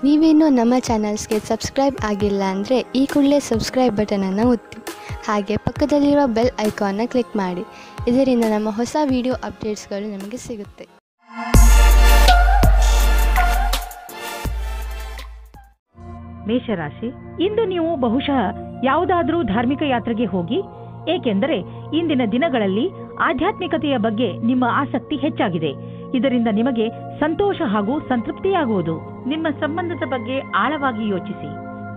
ನೀವೇನೂ ನಮ್ಮ ಚಾನಲ್ಸ್ಗೆ ಸಬ್ಸ್ಕ್ರೈಬ್ ಆಗಿಲ್ಲ ಅಂದರೆ ಈ ಕೂಡಲೇ ಸಬ್ಸ್ಕ್ರೈಬ್ ಬಟನನ್ನು ಒತ್ತಿ ಹಾಗೆ ಪಕ್ಕದಲ್ಲಿರುವ ಬೆಲ್ ಐಕಾನ್ನ ಕ್ಲಿಕ್ ಮಾಡಿ. ಇದರಿಂದ ನಮ್ಮ ಹೊಸ ವಿಡಿಯೋ ಅಪ್ಡೇಟ್ಸ್ಗಳು ನಿಮಗೆ ಸಿಗುತ್ತೆ. ಮೇಷರಾಶಿ, ಇಂದು ನೀವು ಬಹುಶಃ ಯಾವುದಾದರೂ ಧಾರ್ಮಿಕ ಯಾತ್ರೆಗೆ ಹೋಗಿ, ಏಕೆಂದರೆ ಇಂದಿನ ದಿನಗಳಲ್ಲಿ ಆಧ್ಯಾತ್ಮಿಕತೆಯ ಬಗ್ಗೆ ನಿಮ್ಮ ಆಸಕ್ತಿ ಹೆಚ್ಚಾಗಿದೆ. ಇದರಿಂದ ನಿಮಗೆ ಸಂತೋಷ ಹಾಗೂ ಸಂತೃಪ್ತಿಯಾಗುವುದು. ನಿಮ್ಮ ಸಂಬಂಧದ ಬಗ್ಗೆ ಆಳವಾಗಿ ಯೋಚಿಸಿ.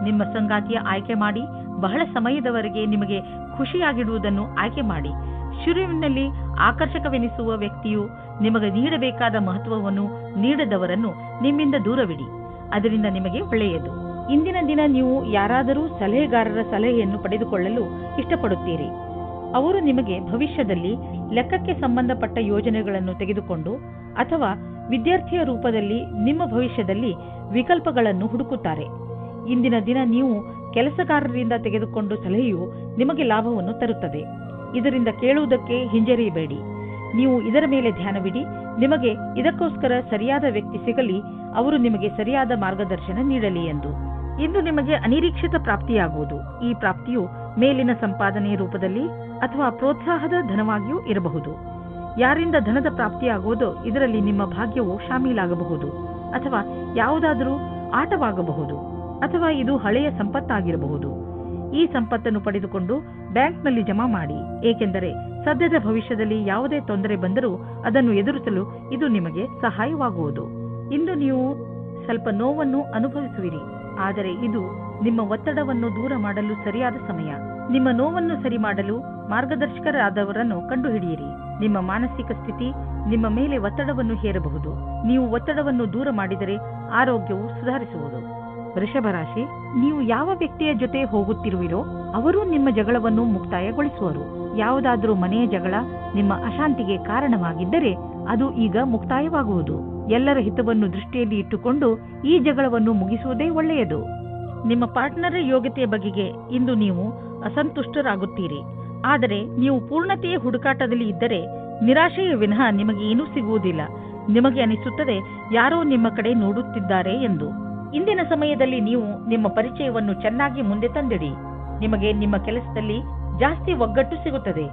ನಿಮ್ಮ ಸಂಗಾತಿಯ ಆಯ್ಕೆ ಮಾಡಿ. ಬಹಳ ಸಮಯದವರೆಗೆ ನಿಮಗೆ ಖುಷಿಯಾಗಿಡುವುದನ್ನು ಆಯ್ಕೆ ಮಾಡಿ. ಶುರುವಿನಲ್ಲಿ ಆಕರ್ಷಕವೆನಿಸುವ ವ್ಯಕ್ತಿಯು ನಿಮಗೆ ನೀಡಬೇಕಾದ ಮಹತ್ವವನ್ನು ನೀಡದವರನ್ನು ನಿಮ್ಮಿಂದ ದೂರವಿಡಿ. ಅದರಿಂದ ನಿಮಗೆ ಒಳ್ಳೆಯದು. ಇಂದಿನ ದಿನ ನೀವು ಯಾರಾದರೂ ಸಲಹೆಗಾರರ ಸಲಹೆಯನ್ನು ಪಡೆದುಕೊಳ್ಳಲು ಇಷ್ಟಪಡುತ್ತೀರಿ. ಅವರು ನಿಮಗೆ ಭವಿಷ್ಯದಲ್ಲಿ ಲೆಕ್ಕಕ್ಕೆ ಸಂಬಂಧಪಟ್ಟ ಯೋಜನೆಗಳನ್ನು ತೆಗೆದುಕೊಂಡು ಅಥವಾ ವಿದ್ಯಾರ್ಥಿಯ ರೂಪದಲ್ಲಿ ನಿಮ್ಮ ಭವಿಷ್ಯದಲ್ಲಿ ವಿಕಲ್ಪಗಳನ್ನು ಹುಡುಕುತ್ತಾರೆ. ಇಂದಿನ ದಿನ ನೀವು ಕೆಲಸಗಾರರಿಂದ ತೆಗೆದುಕೊಂಡು ಸಲಹೆಯು ನಿಮಗೆ ಲಾಭವನ್ನು ತರುತ್ತದೆ. ಇದರಿಂದ ಕೇಳುವುದಕ್ಕೆ ಹಿಂಜರಿಯಬೇಡಿ. ನೀವು ಇದರ ಮೇಲೆ ಧ್ಯಾನವಿಡಿ. ನಿಮಗೆ ಇದಕ್ಕೋಸ್ಕರ ಸರಿಯಾದ ವ್ಯಕ್ತಿ ಸಿಗಲಿ, ಅವರು ನಿಮಗೆ ಸರಿಯಾದ ಮಾರ್ಗದರ್ಶನ ನೀಡಲಿ ಎಂದು. ಇಂದು ನಿಮಗೆ ಅನಿರೀಕ್ಷಿತ ಪ್ರಾಪ್ತಿಯಾಗುವುದು. ಈ ಪ್ರಾಪ್ತಿಯು ಮೇಲಿನ ಸಂಪಾದನೆಯ ರೂಪದಲ್ಲಿ ಅಥವಾ ಪ್ರೋತ್ಸಾಹದ ಧನವಾಗಿಯೂ ಇರಬಹುದು. ಯಾರಿಂದ ಧನದ ಪ್ರಾಪ್ತಿಯಾಗುವುದೋ ಇದರಲ್ಲಿ ನಿಮ್ಮ ಭಾಗ್ಯವು ಶಾಮೀಲಾಗಬಹುದು, ಅಥವಾ ಯಾವುದಾದರೂ ಆಟವಾಗಬಹುದು, ಅಥವಾ ಇದು ಹಳೆಯ ಸಂಪತ್ತಾಗಿರಬಹುದು. ಈ ಸಂಪತ್ತನ್ನು ಪಡೆದುಕೊಂಡು ಬ್ಯಾಂಕ್ನಲ್ಲಿ ಜಮಾ ಮಾಡಿ, ಏಕೆಂದರೆ ಸದ್ಯದ ಭವಿಷ್ಯದಲ್ಲಿ ಯಾವುದೇ ತೊಂದರೆ ಬಂದರೂ ಅದನ್ನು ಎದುರಿಸಲು ಇದು ನಿಮಗೆ ಸಹಾಯವಾಗುವುದು. ಇಂದು ನೀವು ಸ್ವಲ್ಪ ನೋವನ್ನು ಅನುಭವಿಸುವಿರಿ, ಆದರೆ ಇದು ನಿಮ್ಮ ಒತ್ತಡವನ್ನು ದೂರ ಮಾಡಲು ಸರಿಯಾದ ಸಮಯ. ನಿಮ್ಮ ನೋವನ್ನು ಸರಿ ಮಾಡಲು ಮಾರ್ಗದರ್ಶಕರಾದವರನ್ನು ಕಂಡುಹಿಡಿಯಿರಿ. ನಿಮ್ಮ ಮಾನಸಿಕ ಸ್ಥಿತಿ ನಿಮ್ಮ ಮೇಲೆ ಒತ್ತಡವನ್ನು ಹೇರಬಹುದು. ನೀವು ಒತ್ತಡವನ್ನು ದೂರ ಮಾಡಿದರೆ ಆರೋಗ್ಯವು ಸುಧಾರಿಸುವುದು. ವೃಷಭ ರಾಶಿ, ನೀವು ಯಾವ ವ್ಯಕ್ತಿಯ ಜೊತೆ ಹೋಗುತ್ತಿರುವಿರೋ ಅವರು ನಿಮ್ಮ ಜಗಳವನ್ನು ಮುಕ್ತಾಯಗೊಳಿಸುವರು. ಯಾವುದಾದರೂ ಮನೆಯ ಜಗಳ ನಿಮ್ಮ ಅಶಾಂತಿಗೆ ಕಾರಣವಾಗಿದ್ದರೆ ಅದು ಈಗ ಮುಕ್ತಾಯವಾಗುವುದು. ಎಲ್ಲರ ಹಿತವನ್ನು ದೃಷ್ಟಿಯಲ್ಲಿ ಇಟ್ಟುಕೊಂಡು ಈ ಜಗಳವನ್ನು ಮುಗಿಸುವುದೇ ಒಳ್ಳೆಯದು. ನಿಮ್ಮ ಪಾರ್ಟ್ನರ್ ಯೋಗ್ಯತೆಯ ಬಗೆಗೆ ಇಂದು ನೀವು ಅಸಂತುಷ್ಟರಾಗುತ್ತೀರಿ. ಆದರೆ ನೀವು ಪೂರ್ಣತೆಯ ಹುಡುಕಾಟದಲ್ಲಿ ಇದ್ದರೆ ನಿರಾಶೆಯ ವಿನಃ ನಿಮಗೆ ಏನೂ ಸಿಗುವುದಿಲ್ಲ. ನಿಮಗೆ ಅನಿಸುತ್ತದೆ ಯಾರೋ ನಿಮ್ಮ ಕಡೆ ನೋಡುತ್ತಿದ್ದಾರೆ ಎಂದು. ಇಂದಿನ ಸಮಯದಲ್ಲಿ ನೀವು ನಿಮ್ಮ ಪರಿಚಯವನ್ನು ಚೆನ್ನಾಗಿ ಮುಂದೆ ತಂದಿಡಿ. ನಿಮಗೆ ನಿಮ್ಮ ಕೆಲಸದಲ್ಲಿ ಜಾಸ್ತಿ ಒಗ್ಗಟ್ಟು ಸಿಗುತ್ತದೆ.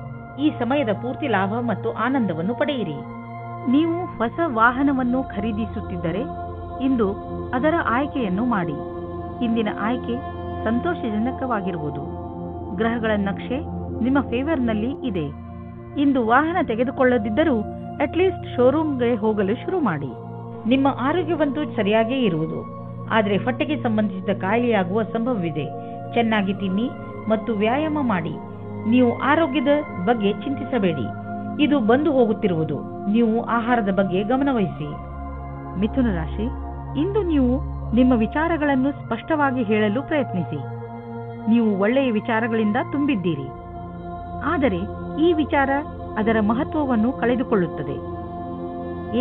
ಈ ಸಮಯದ ಪೂರ್ತಿ ಲಾಭ ಮತ್ತು ಆನಂದವನ್ನು ಪಡೆಯಿರಿ. ನೀವು ಹೊಸ ವಾಹನವನ್ನು ಖರೀದಿಸುತ್ತಿದ್ದರೆ ಇಂದು ಅದರ ಆಯ್ಕೆಯನ್ನು ಮಾಡಿ. ಇಂದಿನ ಆಯ್ಕೆ ಸಂತೋಷಜನಕವಾಗಿರುವುದು. ಗ್ರಹಗಳ ನಕ್ಷೆ ನಿಮ್ಮ ಫೇವರ್ನಲ್ಲಿ ಇದೆ. ಇಂದು ವಾಹನ ತೆಗೆದುಕೊಳ್ಳದಿದ್ದರೂ ಅಟ್ಲೀಸ್ಟ್ ಶೋರೂಮ್ಗೆ ಹೋಗಲು ಶುರು ಮಾಡಿ. ನಿಮ್ಮ ಆರೋಗ್ಯವಂತೂ ಸರಿಯಾಗೇ ಇರುವುದು, ಆದರೆ ಹೊಟ್ಟೆಗೆ ಸಂಬಂಧಿಸಿದ ಕಾಯಿಲೆಯಾಗುವ ಸಂಭವವಿದೆ. ಚೆನ್ನಾಗಿ ತಿನ್ನಿ ಮತ್ತು ವ್ಯಾಯಾಮ ಮಾಡಿ. ನೀವು ಆರೋಗ್ಯದ ಬಗ್ಗೆ ಚಿಂತಿಸಬೇಡಿ, ಇದು ಬಂದು ಹೋಗುತ್ತಿರುವುದು. ನೀವು ಆಹಾರದ ಬಗ್ಗೆ ಗಮನವಹಿಸಿ. ಮಿಥುನ ರಾಶಿ, ಇಂದು ನೀವು ನಿಮ್ಮ ವಿಚಾರಗಳನ್ನು ಸ್ಪಷ್ಟವಾಗಿ ಹೇಳಲು ಪ್ರಯತ್ನಿಸಿ. ನೀವು ಒಳ್ಳೆಯ ವಿಚಾರಗಳಿಂದ ತುಂಬಿದ್ದೀರಿ, ಆದರೆ ಈ ವಿಚಾರ ಅದರ ಮಹತ್ವವನ್ನು ಕಳೆದುಕೊಳ್ಳುತ್ತದೆ.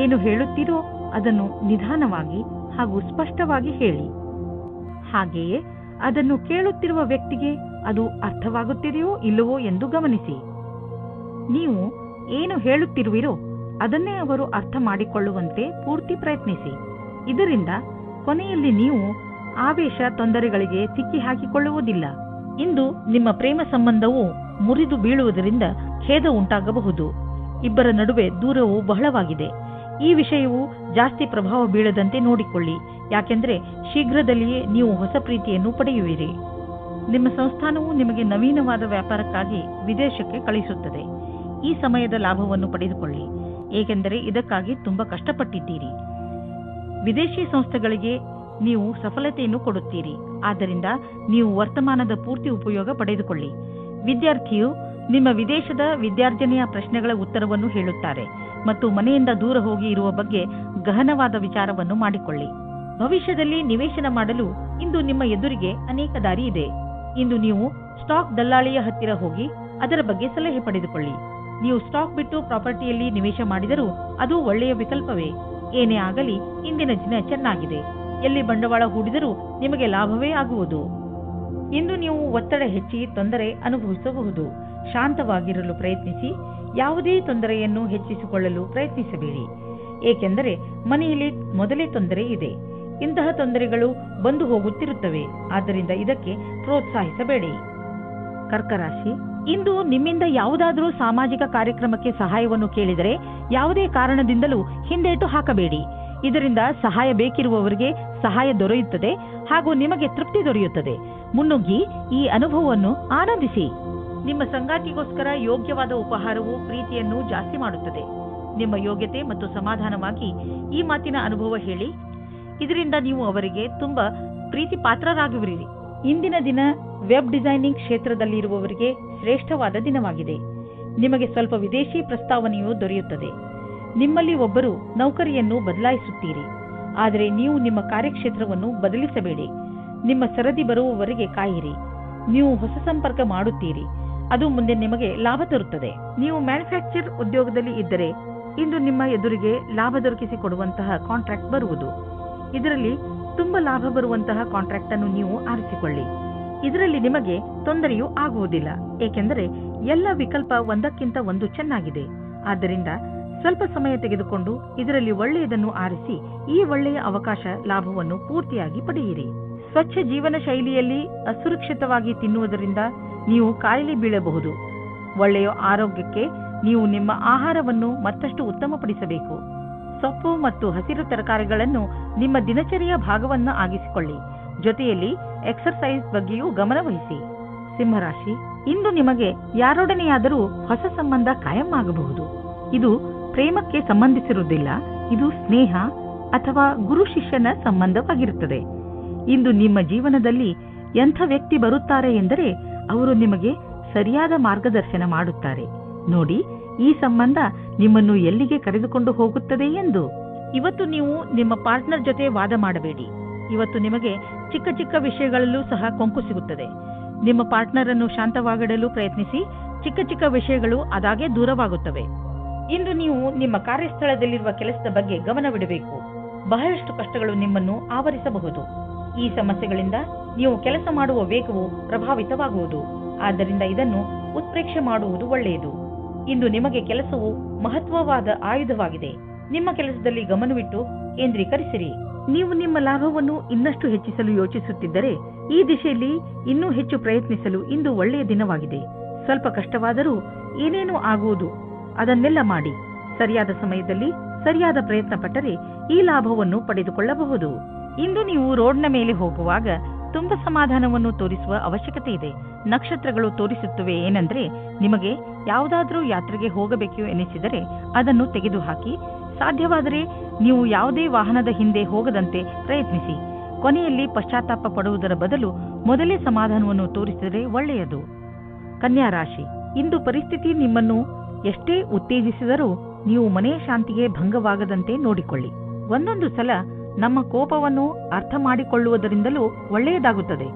ಏನು ಹೇಳುತ್ತೀರೋ ಅದನ್ನು ನಿಧಾನವಾಗಿ ಹಾಗೂ ಸ್ಪಷ್ಟವಾಗಿ ಹೇಳಿ. ಹಾಗೆಯೇ ಅದನ್ನು ಕೇಳುತ್ತಿರುವ ವ್ಯಕ್ತಿಗೆ ಅದು ಅರ್ಥವಾಗುತ್ತಿದೆಯೋ ಇಲ್ಲವೋ ಎಂದು ಗಮನಿಸಿ. ನೀವು ಏನು ಹೇಳುತ್ತಿರುವಿರೋ ಅದನ್ನೇ ಅವರು ಅರ್ಥ ಮಾಡಿಕೊಳ್ಳುವಂತೆ ಪೂರ್ತಿ ಪ್ರಯತ್ನಿಸಿ. ಇದರಿಂದ ಕೊನೆಯಲ್ಲಿ ನೀವು ಆವೇಶ ತೊಂದರೆಗಳಿಗೆ ಸಿಕ್ಕಿ ಹಾಕಿಕೊಳ್ಳುವುದಿಲ್ಲ. ಇಂದು ನಿಮ್ಮ ಪ್ರೇಮ ಸಂಬಂಧವು ಮುರಿದು ಬೀಳುವುದರಿಂದ ಖೇದ ಉಂಟಾಗಬಹುದು. ಇಬ್ಬರ ನಡುವೆ ದೂರವು ಬಹಳವಾಗಿದೆ. ಈ ವಿಷಯವು ಜಾಸ್ತಿ ಪ್ರಭಾವ ಬೀಳದಂತೆ ನೋಡಿಕೊಳ್ಳಿ, ಯಾಕೆಂದರೆ ಶೀಘ್ರದಲ್ಲಿಯೇ ನೀವು ಹೊಸ ಪ್ರೀತಿಯನ್ನು ಪಡೆಯುವಿರಿ. ನಿಮ್ಮ ಸಂಸ್ಥಾನವು ನಿಮಗೆ ನವೀನವಾದ ವ್ಯಾಪಾರಕ್ಕಾಗಿ ವಿದೇಶಕ್ಕೆ ಕಳಿಸುತ್ತದೆ. ಈ ಸಮಯದ ಲಾಭವನ್ನು ಪಡೆದುಕೊಳ್ಳಿ, ಏಕೆಂದರೆ ಇದಕ್ಕಾಗಿ ತುಂಬಾ ಕಷ್ಟಪಟ್ಟಿದ್ದೀರಿ. ವಿದೇಶಿ ಸಂಸ್ಥೆಗಳಿಗೆ ನೀವು ಸಫಲತೆಯನ್ನು ಕೊಡುತ್ತೀರಿ, ಆದ್ದರಿಂದ ನೀವು ವರ್ತಮಾನದ ಪೂರ್ತಿ ಉಪಯೋಗ ಪಡೆದುಕೊಳ್ಳಿ. ವಿದ್ಯಾರ್ಥಿಯು ನಿಮ್ಮ ವಿದೇಶದ ವಿದ್ಯಾರ್ಜನೆಯ ಪ್ರಶ್ನೆಗಳ ಉತ್ತರವನ್ನು ಹೇಳುತ್ತಾರೆ ಮತ್ತು ಮನೆಯಿಂದ ದೂರ ಹೋಗಿ ಇರುವ ಬಗ್ಗೆ ಗಹನವಾದ ವಿಚಾರವನ್ನು ಮಾಡಿಕೊಳ್ಳಿ. ಭವಿಷ್ಯದಲ್ಲಿ ನಿವೇಶನ ಮಾಡಲು ಇಂದು ನಿಮ್ಮ ಎದುರಿಗೆ ಅನೇಕ ದಾರಿ ಇದೆ. ಇಂದು ನೀವು ಸ್ಟಾಕ್ ದಲ್ಲಾಳಿಯ ಹತ್ತಿರ ಹೋಗಿ ಅದರ ಬಗ್ಗೆ ಸಲಹೆ ಪಡೆದುಕೊಳ್ಳಿ. ನೀವು ಸ್ಟಾಕ್ ಬಿಟ್ಟು ಪ್ರಾಪರ್ಟಿಯಲ್ಲಿ ನಿವೇಶ ಮಾಡಿದರೂ ಅದು ಒಳ್ಳೆಯ ವಿಕಲ್ಪವೇ. ಏನೇ ಆಗಲಿ ಇಂದಿನ ದಿನ ಚೆನ್ನಾಗಿದೆ. ಎಲ್ಲಿ ಬಂಡವಾಳ ಹೂಡಿದರೂ ನಿಮಗೆ ಲಾಭವೇ ಆಗುವುದು. ಇಂದು ನೀವು ಒತ್ತಡ ಹೆಚ್ಚಿ ತೊಂದರೆ ಅನುಭವಿಸಬಹುದು. ಶಾಂತವಾಗಿರಲು ಪ್ರಯತ್ನಿಸಿ. ಯಾವುದೇ ತೊಂದರೆಯನ್ನು ಹೆಚ್ಚಿಸಿಕೊಳ್ಳಲು ಪ್ರಯತ್ನಿಸಬೇಡಿ, ಏಕೆಂದರೆ ಮನೆಯಲ್ಲಿ ಮೊದಲೇ ತೊಂದರೆ ಇದೆ. ಇಂತಹ ತೊಂದರೆಗಳು ಬಂದು ಹೋಗುತ್ತಿರುತ್ತವೆ. ಆದ್ದರಿಂದ ಇದಕ್ಕೆ ಪ್ರೋತ್ಸಾಹಿಸಬೇಡಿ. ಕರ್ಕರಾಶಿ, ಇಂದು ನಿಮ್ಮಿಂದ ಯಾವುದಾದರೂ ಸಾಮಾಜಿಕ ಕಾರ್ಯಕ್ರಮಕ್ಕೆ ಸಹಾಯವನ್ನು ಕೇಳಿದರೆ ಯಾವುದೇ ಕಾರಣದಿಂದಲೂ ಹಿಂದೇಟು ಹಾಕಬೇಡಿ. ಇದರಿಂದ ಸಹಾಯ ಬೇಕಿರುವವರಿಗೆ ಸಹಾಯ ದೊರೆಯುತ್ತದೆ ಹಾಗೂ ನಿಮಗೆ ತೃಪ್ತಿ ದೊರೆಯುತ್ತದೆ. ಮುನ್ನುಗ್ಗಿ ಈ ಅನುಭವವನ್ನು ಆನಂದಿಸಿ. ನಿಮ್ಮ ಸಂಗಾತಿಗೋಸ್ಕರ ಯೋಗ್ಯವಾದ ಉಪಹಾರವು ಪ್ರೀತಿಯನ್ನು ಜಾಸ್ತಿ ಮಾಡುತ್ತದೆ. ನಿಮ್ಮ ಯೋಗ್ಯತೆ ಮತ್ತು ಸಮಾಧಾನವಾಗಿ ಈ ಮಾತಿನ ಅನುಭವ ಹೇಳಿ. ಇದರಿಂದ ನೀವು ಅವರಿಗೆ ತುಂಬಾ ಪ್ರೀತಿ ಪಾತ್ರರಾಗುವಿರಿ. ಇಂದಿನ ದಿನ ವೆಬ್ ಡಿಸೈನಿಂಗ್ ಕ್ಷೇತ್ರದಲ್ಲಿರುವವರಿಗೆ ಶ್ರೇಷ್ಠವಾದ ದಿನವಾಗಿದೆ. ನಿಮಗೆ ಸ್ವಲ್ಪ ವಿದೇಶಿ ಪ್ರಸ್ತಾವನೆಯು ದೊರೆಯುತ್ತದೆ. ನಿಮ್ಮಲ್ಲಿ ಒಬ್ಬರು ನೌಕರಿಯನ್ನು ಬದಲಾಯಿಸುತ್ತೀರಿ. ಆದರೆ ನೀವು ನಿಮ್ಮ ಕಾರ್ಯಕ್ಷೇತ್ರವನ್ನು ಬದಲಿಸಬೇಡಿ. ನಿಮ್ಮ ಸರದಿ ಬರುವವರೆಗೆ ಕಾಯಿರಿ. ನೀವು ಹೊಸ ಸಂಪರ್ಕ ಮಾಡುತ್ತೀರಿ. ಅದು ಮುಂದೆ ನಿಮಗೆ ಲಾಭ ತರುತ್ತದೆ. ನೀವು ಮ್ಯಾನುಫ್ಯಾಕ್ಚರ್ ಉದ್ಯೋಗದಲ್ಲಿ ಇದ್ದರೆ ಇಂದು ನಿಮ್ಮ ಎದುರಿಗೆ ಲಾಭ ದೊರಕಿಸಿಕೊಡುವಂತಹ ಕಾಂಟ್ರಾಕ್ಟ್ ಬರುವುದು. ಇದರಲ್ಲಿ ತುಂಬಾ ಲಾಭ ಬರುವಂತಹ ಕಾಂಟ್ರಾಕ್ಟ್ ಅನ್ನು ನೀವು ಆರಿಸಿಕೊಳ್ಳಿ. ಇದರಲ್ಲಿ ನಿಮಗೆ ತೊಂದರೆಯೂ ಆಗುವುದಿಲ್ಲ, ಏಕೆಂದರೆ ಎಲ್ಲ ವಿಕಲ್ಪ ಒಂದಕ್ಕಿಂತ ಒಂದು ಚೆನ್ನಾಗಿದೆ. ಆದ್ದರಿಂದ ಸ್ವಲ್ಪ ಸಮಯ ತೆಗೆದುಕೊಂಡು ಇದರಲ್ಲಿ ಒಳ್ಳೆಯದನ್ನು ಆರಿಸಿ ಈ ಒಳ್ಳೆಯ ಅವಕಾಶ ಲಾಭವನ್ನು ಪೂರ್ತಿಯಾಗಿ ಪಡೆಯಿರಿ. ಸ್ವಚ್ಛ ಜೀವನ ಶೈಲಿಯಲ್ಲಿ ಅಸುರಕ್ಷಿತವಾಗಿ ತಿನ್ನುವುದರಿಂದ ನೀವು ಕಾಯಿಲೆ ಬೀಳಬಹುದು. ಒಳ್ಳೆಯ ಆರೋಗ್ಯಕ್ಕೆ ನೀವು ನಿಮ್ಮ ಆಹಾರವನ್ನು ಮತ್ತಷ್ಟು ಉತ್ತಮಪಡಿಸಬೇಕು. ಸೊಪ್ಪು ಮತ್ತು ಹಸಿರು ತರಕಾರಿಗಳನ್ನು ನಿಮ್ಮ ದಿನಚರಿಯ ಭಾಗವನ್ನು ಆಗಿಸಿಕೊಳ್ಳಿ. ಜೊತೆಯಲ್ಲಿ ಎಕ್ಸರ್ಸೈಸ್ ಬಗ್ಗೆಯೂ ಗಮನವಹಿಸಿ. ಸಿಂಹರಾಶಿ, ಇಂದು ನಿಮಗೆ ಯಾರೊಡನೆಯಾದರೂ ಹೊಸ ಸಂಬಂಧ ಕಾಯಂ ಆಗಬಹುದು. ಇದು ಪ್ರೇಮಕ್ಕೆ ಸಂಬಂಧಿಸಿರುವುದಿಲ್ಲ. ಇದು ಸ್ನೇಹ ಅಥವಾ ಗುರು ಶಿಷ್ಯನ ಸಂಬಂಧವಾಗಿರುತ್ತದೆ. ಇಂದು ನಿಮ್ಮ ಜೀವನದಲ್ಲಿ ಎಂಥ ವ್ಯಕ್ತಿ ಬರುತ್ತಾರೆ ಎಂದರೆ ಅವರು ನಿಮಗೆ ಸರಿಯಾದ ಮಾರ್ಗದರ್ಶನ ಮಾಡುತ್ತಾರೆ. ನೋಡಿ, ಈ ಸಂಬಂಧ ನಿಮ್ಮನ್ನು ಎಲ್ಲಿಗೆ ಕರೆದುಕೊಂಡು ಹೋಗುತ್ತದೆ ಎಂದು. ಇವತ್ತು ನೀವು ನಿಮ್ಮ ಪಾರ್ಟ್ನರ್ ಜೊತೆ ವಾದ ಮಾಡಬೇಡಿ. ಇವತ್ತು ನಿಮಗೆ ಚಿಕ್ಕ ಚಿಕ್ಕ ವಿಷಯಗಳಲ್ಲೂ ಸಹ ಕೊಂಕು ಸಿಗುತ್ತದೆ. ನಿಮ್ಮ ಪಾರ್ಟ್ನರ್ ಅನ್ನು ಶಾಂತವಾಗಿಡಲು ಪ್ರಯತ್ನಿಸಿ. ಚಿಕ್ಕ ಚಿಕ್ಕ ವಿಷಯಗಳು ಅದಾಗೆ ದೂರವಾಗುತ್ತವೆ. ಇಂದು ನೀವು ನಿಮ್ಮ ಕಾರ್ಯಸ್ಥಳದಲ್ಲಿರುವ ಕೆಲಸದ ಬಗ್ಗೆ ಗಮನವಿಡಬೇಕು. ಬಹಳಷ್ಟು ಕಷ್ಟಗಳು ನಿಮ್ಮನ್ನು ಆವರಿಸಬಹುದು. ಈ ಸಮಸ್ಯೆಗಳಿಂದ ನೀವು ಕೆಲಸ ಮಾಡುವ ವೇಗವು ಪ್ರಭಾವಿತವಾಗುವುದು. ಆದ್ದರಿಂದ ಇದನ್ನು ಉತ್ಪ್ರೇಕ್ಷೆ ಮಾಡುವುದು ಒಳ್ಳೆಯದು. ಇಂದು ನಿಮಗೆ ಕೆಲಸವು ಮಹತ್ವವಾದ ಆಯುಧವಾಗಿದೆ. ನಿಮ್ಮ ಕೆಲಸದಲ್ಲಿ ಗಮನವಿಟ್ಟು ಕೇಂದ್ರೀಕರಿಸಿರಿ. ನೀವು ನಿಮ್ಮ ಲಾಭವನ್ನು ಇನ್ನಷ್ಟು ಹೆಚ್ಚಿಸಲು ಯೋಚಿಸುತ್ತಿದ್ದರೆ ಈ ದಿಶೆಯಲ್ಲಿ ಇನ್ನೂ ಹೆಚ್ಚು ಪ್ರಯತ್ನಿಸಲು ಇಂದು ಒಳ್ಳೆಯ ದಿನವಾಗಿದೆ. ಸ್ವಲ್ಪ ಕಷ್ಟವಾದರೂ ಏನೇನೂ ಆಗುವುದು, ಅದನ್ನೆಲ್ಲ ಮಾಡಿ ಸರಿಯಾದ ಸಮಯದಲ್ಲಿ ಸರಿಯಾದ ಪ್ರಯತ್ನ ಪಟ್ಟರೆ ಈ ಲಾಭವನ್ನು ಪಡೆದುಕೊಳ್ಳಬಹುದು. ಇಂದು ನೀವು ರೋಡ್ನ ಮೇಲೆ ಹೋಗುವಾಗ ತುಂಬಾ ಸಮಾಧಾನವನ್ನು ತೋರಿಸುವ ಅವಶ್ಯಕತೆ ಇದೆ. ನಕ್ಷತ್ರಗಳು ತೋರಿಸುತ್ತವೆ ಏನೆಂದ್ರೆ ನಿಮಗೆ ಯಾವುದಾದ್ರೂ ಯಾತ್ರೆಗೆ ಹೋಗಬೇಕು ಎನಿಸಿದರೆ ಅದನ್ನು ತೆಗೆದುಹಾಕಿ. ಸಾಧ್ಯವಾದರೆ ನೀವು ಯಾವುದೇ ವಾಹನದ ಹಿಂದೆ ಹೋಗದಂತೆ ಪ್ರಯತ್ನಿಸಿ. ಕೊನೆಯಲ್ಲಿ ಪಶ್ಚಾತ್ತಾಪ ಪಡುವುದರ ಬದಲು ಮೊದಲೇ ಸಮಾಧಾನವನ್ನು ತೋರಿಸಿದರೆ ಒಳ್ಳೆಯದು. ಕನ್ಯಾ ರಾಶಿ, ಇಂದು ಪರಿಸ್ಥಿತಿ ನಿಮ್ಮನ್ನು ಎಷ್ಟೇ ಉತ್ತೇಜಿಸಿದರೂ ನೀವು ಮನೆಯ ಶಾಂತಿಗೆ ಭಂಗವಾಗದಂತೆ ನೋಡಿಕೊಳ್ಳಿ. ಒಂದೊಂದು ಸಲ ನಮ್ಮ ಕೋಪವನ್ನು ಅರ್ಥ ಮಾಡಿಕೊಳ್ಳುವುದರಿಂದಲೂ ಒಳ್ಳೆಯದಾಗುತ್ತದೆ.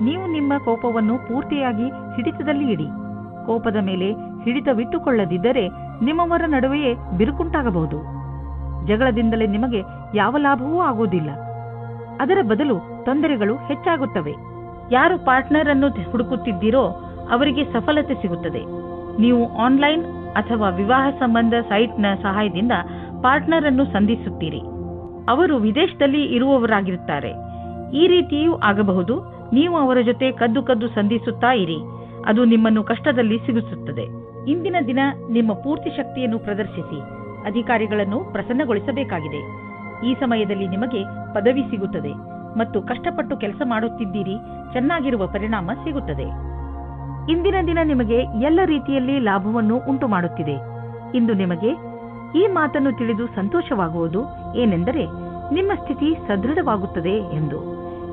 ನೀವು ನಿಮ್ಮ ಕೋಪವನ್ನು ಪೂರ್ತಿಯಾಗಿ ಹಿಡಿತದಲ್ಲಿ ಇಡಿ. ಕೋಪದ ಮೇಲೆ ಹಿಡಿತವಿಟ್ಟುಕೊಳ್ಳದಿದ್ದರೆ ನಿಮ್ಮವರ ನಡುವೆಯೇ ಬಿರುಕುಂಟಾಗಬಹುದು. ಜಗಳದಿಂದಲೇ ನಿಮಗೆ ಯಾವ ಲಾಭವೂ ಆಗುವುದಿಲ್ಲ. ಅದರ ಬದಲು ತೊಂದರೆಗಳು ಹೆಚ್ಚಾಗುತ್ತವೆ. ಯಾರು ಪಾರ್ಟ್ನರ್ ಅನ್ನು ಹುಡುಕುತ್ತಿದ್ದೀರೋ ಅವರಿಗೆ ಸಫಲತೆ ಸಿಗುತ್ತದೆ. ನೀವು ಆನ್ಲೈನ್ ಅಥವಾ ವಿವಾಹ ಸಂಬಂಧ ಸೈಟ್ನ ಸಹಾಯದಿಂದ ಪಾರ್ಟ್ನರ್ ಅನ್ನು ಸಂಧಿಸುತ್ತೀರಿ. ಅವರು ವಿದೇಶದಲ್ಲಿ ಇರುವವರಾಗಿರುತ್ತಾರೆ. ಈ ರೀತಿಯೂ ಆಗಬಹುದು. ನೀವು ಅವರ ಜೊತೆ ಕದ್ದು ಸಂಧಿಸುತ್ತಾ ಇರಿ. ಅದು ನಿಮ್ಮನ್ನು ಕಷ್ಟದಲ್ಲಿ ಸಿಗಿಸುತ್ತದೆ. ಇಂದಿನ ದಿನ ನಿಮ್ಮ ಪೂರ್ತಿ ಶಕ್ತಿಯನ್ನು ಪ್ರದರ್ಶಿಸಿ. ಅಧಿಕಾರಿಗಳನ್ನು ಪ್ರಸನ್ನಗೊಳಿಸಬೇಕಾಗಿದೆ. ಈ ಸಮಯದಲ್ಲಿ ನಿಮಗೆ ಪದವಿ ಸಿಗುತ್ತದೆ ಮತ್ತು ಕಷ್ಟಪಟ್ಟು ಕೆಲಸ ಮಾಡುತ್ತಿದ್ದೀರಿ. ಚೆನ್ನಾಗಿರುವ ಪರಿಣಾಮ ಸಿಗುತ್ತದೆ. ಇಂದಿನ ದಿನ ನಿಮಗೆ ಎಲ್ಲ ರೀತಿಯಲ್ಲಿ ಲಾಭವನ್ನು ಉಂಟು ಮಾಡುತ್ತಿದೆ. ಇಂದು ನಿಮಗೆ ಈ ಮಾತನ್ನು ತಿಳಿದು ಸಂತೋಷವಾಗುವುದು ಏನೆಂದರೆ ನಿಮ್ಮ ಸ್ಥಿತಿ ಸದೃಢವಾಗುತ್ತದೆ ಎಂದು.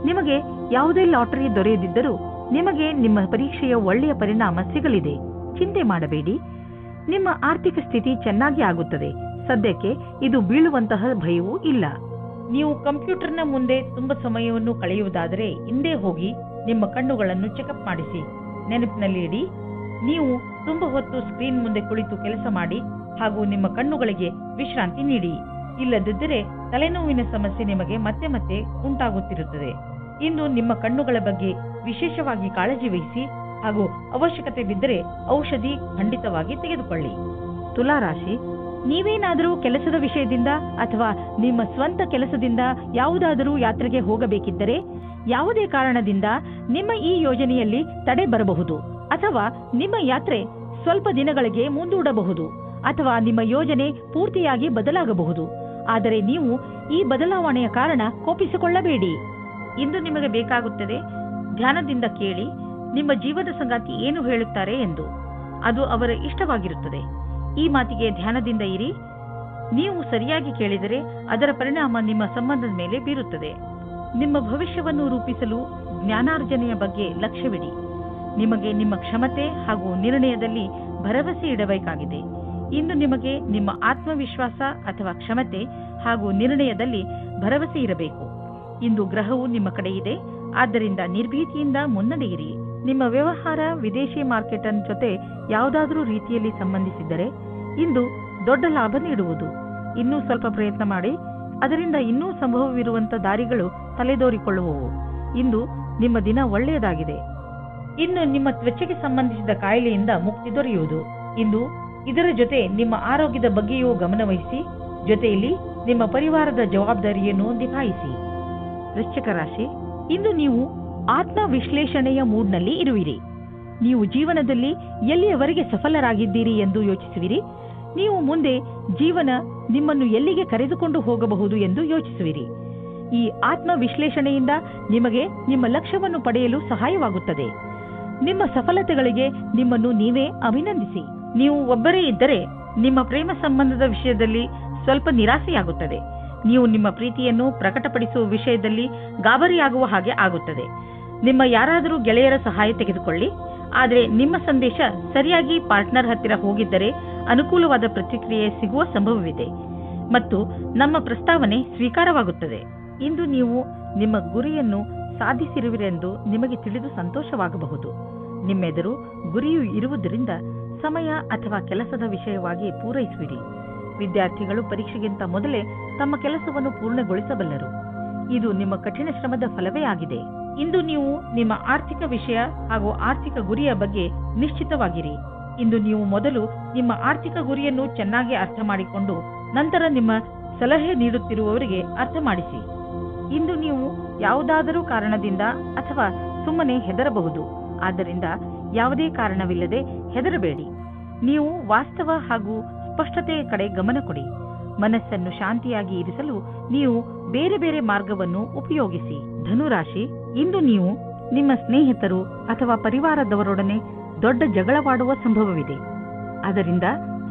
ನಿಮಗೆ ಯಾವುದೇ ಲಾಟರಿ ದೊರೆಯದಿದ್ದರೂ ನಿಮಗೆ ನಿಮ್ಮ ಪರೀಕ್ಷೆಯ ಒಳ್ಳೆಯ ಪರಿಣಾಮ ಸಿಗಲಿದೆ. ಚಿಂತೆ ಮಾಡಬೇಡಿ. ನಿಮ್ಮ ಆರ್ಥಿಕ ಸ್ಥಿತಿ ಚೆನ್ನಾಗಿ ಆಗುತ್ತದೆ. ಸದ್ಯಕ್ಕೆ ಇದು ಬೀಳುವಂತಹ ಭಯವೂ ಇಲ್ಲ. ನೀವು ಕಂಪ್ಯೂಟರ್ನ ಮುಂದೆ ತುಂಬಾ ಸಮಯವನ್ನು ಕಳೆಯುವುದಾದರೆ ಹಿಂದೆ ಹೋಗಿ ನಿಮ್ಮ ಕಣ್ಣುಗಳನ್ನು ಚೆಕಪ್ ಮಾಡಿಸಿ. ನೆನಪಿನಲ್ಲಿ ಇಡಿ, ನೀವು ತುಂಬಾ ಹೊತ್ತು ಸ್ಕ್ರೀನ್ ಮುಂದೆ ಕುಳಿತು ಕೆಲಸ ಮಾಡಿ ಹಾಗೂ ನಿಮ್ಮ ಕಣ್ಣುಗಳಿಗೆ ವಿಶ್ರಾಂತಿ ನೀಡಿ. ಇಲ್ಲದಿದ್ದರೆ ತಲೆನೋವಿನ ಸಮಸ್ಯೆ ನಿಮಗೆ ಮತ್ತೆ ಮತ್ತೆ ಉಂಟಾಗುತ್ತಿರುತ್ತದೆ. ಇಂದು ನಿಮ್ಮ ಕಣ್ಣುಗಳ ಬಗ್ಗೆ ವಿಶೇಷವಾಗಿ ಕಾಳಜಿ ವಹಿಸಿ ಹಾಗೂ ಅವಶ್ಯಕತೆ ಬಿದ್ದರೆ ಔಷಧಿ ಖಂಡಿತವಾಗಿ ತೆಗೆದುಕೊಳ್ಳಿ. ತುಲಾ ರಾಶಿ, ನೀವೇನಾದರೂ ಕೆಲಸದ ವಿಷಯದಿಂದ ಅಥವಾ ನಿಮ್ಮ ಸ್ವಂತ ಕೆಲಸದಿಂದ ಯಾವುದಾದರೂ ಯಾತ್ರೆಗೆ ಹೋಗಬೇಕಿದ್ದರೆ ಯಾವುದೇ ಕಾರಣದಿಂದ ನಿಮ್ಮ ಈ ಯೋಜನೆಯಲ್ಲಿ ತಡೆ ಬರಬಹುದು ಅಥವಾ ನಿಮ್ಮ ಯಾತ್ರೆ ಸ್ವಲ್ಪ ದಿನಗಳಿಗೆ ಮುಂದೂಡಬಹುದು ಅಥವಾ ನಿಮ್ಮ ಯೋಜನೆ ಪೂರ್ತಿಯಾಗಿ ಬದಲಾಗಬಹುದು. ಆದರೆ ನೀವು ಈ ಬದಲಾವಣೆಯ ಕಾರಣ ಕೋಪಿಸಿಕೊಳ್ಳಬೇಡಿ. ಇಂದು ನಿಮಗೆ ಬೇಕಾಗುತ್ತದೆ ಧ್ಯಾನದಿಂದ ಕೇಳಿ ನಿಮ್ಮ ಜೀವದ ಸಂಗಾತಿ ಏನು ಹೇಳುತ್ತಾರೆ ಎಂದು. ಅದು ಅವರ ಇಷ್ಟವಾಗಿರುತ್ತದೆ. ಈ ಮಾತಿಗೆ ಧ್ಯಾನದಿಂದ ಇರಿ. ನೀವು ಸರಿಯಾಗಿ ಕೇಳಿದರೆ ಅದರ ಪರಿಣಾಮ ನಿಮ್ಮ ಸಂಬಂಧದ ಮೇಲೆ ಬೀರುತ್ತದೆ. ನಿಮ್ಮ ಭವಿಷ್ಯವನ್ನು ರೂಪಿಸಲು ಜ್ಞಾನಾರ್ಜನೆಯ ಬಗ್ಗೆ ಲಕ್ಷ್ಯವಿಡಿ. ನಿಮಗೆ ನಿಮ್ಮ ಕ್ಷಮತೆ ಹಾಗೂ ನಿರ್ಣಯದಲ್ಲಿ ಭರವಸೆ ಇಡಬೇಕಾಗಿದೆ. ಇಂದು ನಿಮಗೆ ನಿಮ್ಮ ಆತ್ಮವಿಶ್ವಾಸ ಅಥವಾ ಕ್ಷಮತೆ ಹಾಗೂ ನಿರ್ಣಯದಲ್ಲಿ ಭರವಸೆ ಇರಬೇಕು. ಇಂದು ಗ್ರಹವು ನಿಮ್ಮ ಕಡೆ ಇದೆ, ಆದ್ದರಿಂದ ನಿರ್ಭೀತಿಯಿಂದ ಮುನ್ನಡೆಯಿರಿ. ನಿಮ್ಮ ವ್ಯವಹಾರ ವಿದೇಶಿ ಮಾರ್ಕೆಟ್ ಜೊತೆ ಯಾವುದಾದರೂ ರೀತಿಯಲ್ಲಿ ಸಂಬಂಧಿಸಿದ್ದರೆ ಇಂದು ದೊಡ್ಡ ಲಾಭ ನೀಡುವುದು. ಇನ್ನೂ ಸ್ವಲ್ಪ ಪ್ರಯತ್ನ ಮಾಡಿ, ಅದರಿಂದ ಇನ್ನೂ ಸಂಭವವಿರುವಂತ ದಾರಿಗಳು ತಲೆದೋರಿಕೊಳ್ಳುವವು. ಇಂದು ನಿಮ್ಮ ದಿನ ಒಳ್ಳೆಯದಾಗಿದೆ. ಇನ್ನು ನಿಮ್ಮ ತ್ವಚೆಗೆ ಸಂಬಂಧಿಸಿದ ಕಾಯಿಲೆಯಿಂದ ಮುಕ್ತಿ ದೊರೆಯುವುದು. ಇಂದು ಇದರ ಜೊತೆ ನಿಮ್ಮ ಆರೋಗ್ಯದ ಬಗ್ಗೆಯೂ ಗಮನವಹಿಸಿ, ಜೊತೆಯಲ್ಲಿ ನಿಮ್ಮ ಪರಿವಾರದ ಜವಾಬ್ದಾರಿಯನ್ನು ನಿಭಾಯಿಸಿ. ವೃಶ್ಚಿಕ ರಾಶಿ, ಇಂದು ನೀವು ಆತ್ಮ ವಿಶ್ಲೇಷಣೆಯ ಮೂಡ್ನಲ್ಲಿ ಇರುವಿರಿ. ನೀವು ಜೀವನದಲ್ಲಿ ಎಲ್ಲಿಯವರೆಗೆ ಸಫಲರಾಗಿದ್ದೀರಿ ಎಂದು ಯೋಚಿಸುವಿರಿ. ನೀವು ಮುಂದೆ ಜೀವನ ನಿಮ್ಮನ್ನು ಎಲ್ಲಿಗೆ ಕರೆದುಕೊಂಡು ಹೋಗಬಹುದು ಎಂದು ಯೋಚಿಸುವಿರಿ. ಈ ಆತ್ಮ ವಿಶ್ಲೇಷಣೆಯಿಂದ ನಿಮಗೆ ನಿಮ್ಮ ಲಕ್ಷ್ಯವನ್ನು ಪಡೆಯಲು ಸಹಾಯವಾಗುತ್ತದೆ. ನಿಮ್ಮ ಸಫಲತೆಗಳಿಗೆ ನಿಮ್ಮನ್ನು ನೀವೇ ಅಭಿನಂದಿಸಿ. ನೀವು ಒಬ್ಬರೇ ಇದ್ದರೆ ನಿಮ್ಮ ಪ್ರೇಮ ಸಂಬಂಧದ ವಿಷಯದಲ್ಲಿ ಸ್ವಲ್ಪ ನಿರಾಸೆಯಾಗುತ್ತದೆ. ನೀವು ನಿಮ್ಮ ಪ್ರೀತಿಯನ್ನು ಪ್ರಕಟಪಡಿಸುವ ವಿಷಯದಲ್ಲಿ ಗಾಬರಿಯಾಗುವ ಹಾಗೆ ಆಗುತ್ತದೆ. ನಿಮ್ಮ ಯಾರಾದರೂ ಗೆಳೆಯರ ಸಹಾಯ ತೆಗೆದುಕೊಳ್ಳಿ. ಆದರೆ ನಿಮ್ಮ ಸಂದೇಶ ಸರಿಯಾಗಿ ಪಾರ್ಟ್ನರ್ ಹತ್ತಿರ ಹೋಗಿದ್ದರೆ ಅನುಕೂಲವಾದ ಪ್ರತಿಕ್ರಿಯೆ ಸಿಗುವ ಸಂಭವವಿದೆ ಮತ್ತು ನಮ್ಮ ಪ್ರಸ್ತಾವನೆ ಸ್ವೀಕಾರವಾಗುತ್ತದೆ. ಇಂದು ನೀವು ನಿಮ್ಮ ಗುರಿಯನ್ನು ಸಾಧಿಸಿರುವಿರೆಂದು ನಿಮಗೆ ತಿಳಿದು ಸಂತೋಷವಾಗಬಹುದು. ನಿಮ್ಮೆದುರು ಗುರಿಯು ಇರುವುದರಿಂದ ಸಮಯ ಅಥವಾ ಕೆಲಸದ ವಿಷಯವಾಗಿ ಪೂರೈಸುವಿರಿ. ವಿದ್ಯಾರ್ಥಿಗಳು ಪರೀಕ್ಷೆಗಿಂತ ಮೊದಲೇ ತಮ್ಮ ಕೆಲಸವನ್ನು ಪೂರ್ಣಗೊಳಿಸಬಲ್ಲರು. ಇದು ನಿಮ್ಮ ಕಠಿಣ ಶ್ರಮದ ಫಲವೇ ಆಗಿದೆ. ಇಂದು ನೀವು ನಿಮ್ಮ ಆರ್ಥಿಕ ವಿಷಯ ಹಾಗೂ ಆರ್ಥಿಕ ಗುರಿಯ ಬಗ್ಗೆ ನಿಶ್ಚಿತವಾಗಿರಿ. ಇಂದು ನೀವು ಮೊದಲು ನಿಮ್ಮ ಆರ್ಥಿಕ ಗುರಿಯನ್ನು ಚೆನ್ನಾಗಿ ಅರ್ಥ ಮಾಡಿಕೊಂಡು ನಂತರ ನಿಮ್ಮ ಸಲಹೆ ನೀಡುತ್ತಿರುವವರಿಗೆ ಅರ್ಥ ಮಾಡಿಸಿ. ಇಂದು ನೀವು ಯಾವುದಾದರೂ ಕಾರಣದಿಂದ ಅಥವಾ ಸುಮ್ಮನೆ ಹೆದರಬಹುದು. ಆದ್ದರಿಂದ ಯಾವುದೇ ಕಾರಣವಿಲ್ಲದೆ ಹೆದರಬೇಡಿ. ನೀವು ವಾಸ್ತವ ಹಾಗೂ ಸ್ಪಷ್ಟತೆಯ ಕಡೆ ಗಮನ ಕೊಡಿ. ಮನಸ್ಸನ್ನು ಶಾಂತಿಯಾಗಿ ಇರಿಸಲು ನೀವು ಬೇರೆ ಬೇರೆ ಮಾರ್ಗವನ್ನು ಉಪಯೋಗಿಸಿ. ಧನುರಾಶಿ, ಇಂದು ನೀವು ನಿಮ್ಮ ಸ್ನೇಹಿತರು ಅಥವಾ ಪರಿವಾರದವರೊಡನೆ ದೊಡ್ಡ ಜಗಳವಾಡುವ ಸಂಭವವಿದೆ. ಅದರಿಂದ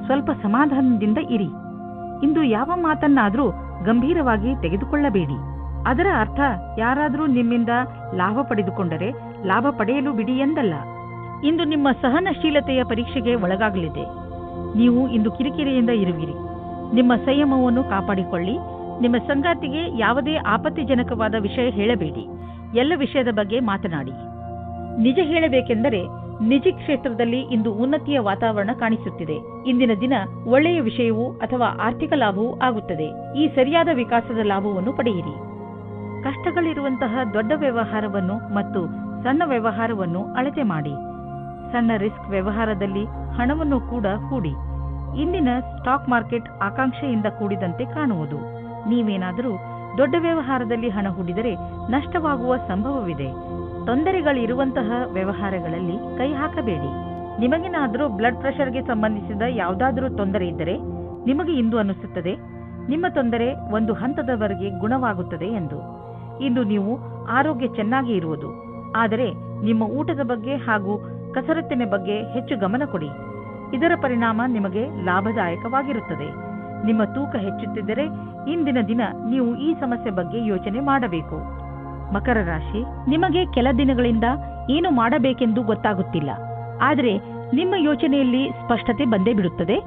ಸ್ವಲ್ಪ ಸಮಾಧಾನದಿಂದ ಇರಿ. ಇಂದು ಯಾವ ಮಾತನ್ನಾದರೂ ಗಂಭೀರವಾಗಿ ತೆಗೆದುಕೊಳ್ಳಬೇಡಿ. ಅದರ ಅರ್ಥ ಯಾರಾದರೂ ನಿಮ್ಮಿಂದ ಲಾಭ ಪಡೆದುಕೊಂಡರೆ ಲಾಭ ಪಡೆಯಲು ಬಿಡಿ ಎಂದಲ್ಲ. ಇಂದು ನಿಮ್ಮ ಸಹನಶೀಲತೆಯ ಪರೀಕ್ಷೆಗೆ ಒಳಗಾಗಲಿದೆ. ನೀವು ಇಂದು ಕಿರಿಕಿರಿಯಿಂದ ಇರುವಿರಿ. ನಿಮ್ಮ ಸಂಯಮವನ್ನು ಕಾಪಾಡಿಕೊಳ್ಳಿ. ನಿಮ್ಮ ಸಂಗಾತಿಗೆ ಯಾವುದೇ ಆಪತ್ತಿಜನಕವಾದ ವಿಷಯ ಹೇಳಬೇಡಿ. ಎಲ್ಲ ವಿಷಯದ ಬಗ್ಗೆ ಮಾತನಾಡಿ. ನಿಜ ಹೇಳಬೇಕೆಂದರೆ ನಿಜ ಕ್ಷೇತ್ರದಲ್ಲಿ ಇಂದು ಉನ್ನತಿಯ ವಾತಾವರಣ ಕಾಣಿಸುತ್ತಿದೆ. ಇಂದಿನ ದಿನ ಒಳ್ಳೆಯ ವಿಷಯವೂ ಅಥವಾ ಆರ್ಥಿಕ ಲಾಭವೂ ಆಗುತ್ತದೆ. ಈ ಸರಿಯಾದ ವಿಕಾಸದ ಲಾಭವನ್ನು ಪಡೆಯಿರಿ. ಕಷ್ಟಗಳಿರುವಂತಹ ದೊಡ್ಡ ವ್ಯವಹಾರವನ್ನು ಮತ್ತು ಸಣ್ಣ ವ್ಯವಹಾರವನ್ನು ಅಳತೆ ಮಾಡಿ. ಸಣ್ಣ ರಿಸ್ಕ್ ವ್ಯವಹಾರದಲ್ಲಿ ಹಣವನ್ನು ಕೂಡ ಹೂಡಿ. ಇಂದಿನ ಸ್ಟಾಕ್ ಮಾರ್ಕೆಟ್ ಆಕಾಂಕ್ಷೆಯಿಂದ ಕೂಡಿದಂತೆ ಕಾಣುವುದು. ನೀವೇನಾದರೂ ದೊಡ್ಡ ವ್ಯವಹಾರದಲ್ಲಿ ಹಣ ಹೂಡಿದರೆ ನಷ್ಟವಾಗುವ ಸಂಭವವಿದೆ. ತೊಂದರೆಗಳಿರುವಂತಹ ವ್ಯವಹಾರಗಳಲ್ಲಿ ಕೈ ಹಾಕಬೇಡಿ. ನಿಮಗೇನಾದರೂ ಬ್ಲಡ್ ಪ್ರೆಷರ್ಗೆ ಸಂಬಂಧಿಸಿದ ಯಾವುದಾದರೂ ತೊಂದರೆ ಇದ್ದರೆ ನಿಮಗೆ ಇಂದು ಅನ್ನಿಸುತ್ತದೆ ನಿಮ್ಮ ತೊಂದರೆ ಒಂದು ಹಂತದವರೆಗೆ ಗುಣವಾಗುತ್ತದೆ ಎಂದು. ಇಂದು ನೀವು ಆರೋಗ್ಯ ಚೆನ್ನಾಗಿ ಇರುವುದು. ಆದರೆ ನಿಮ್ಮ ಊಟದ ಬಗ್ಗೆ ಹಾಗೂ ಕಸರತ್ತಿನ ಬಗ್ಗೆ ಹೆಚ್ಚು ಗಮನ ಕೊಡಿ. ಇದರ ಪರಿಣಾಮ ನಿಮಗೆ ಲಾಭದಾಯಕವಾಗಿರುತ್ತದೆ. ನಿಮ್ಮ ತೂಕ ಹೆಚ್ಚುತ್ತಿದ್ದರೆ ಇಂದಿನ ದಿನ ನೀವು ಈ ಸಮಸ್ಯೆ ಬಗ್ಗೆ ಯೋಚನೆ ಮಾಡಬೇಕು. ಮಕರ ರಾಶಿ, ನಿಮಗೆ ಕೆಲ ದಿನಗಳಿಂದ ಏನು ಮಾಡಬೇಕೆಂದು ಗೊತ್ತಾಗುತ್ತಿಲ್ಲ. ಆದರೆ ನಿಮ್ಮ ಯೋಚನೆಯಲ್ಲಿ ಸ್ಪಷ್ಟತೆ ಬಂದೇ ಬಿಡುತ್ತದೆ.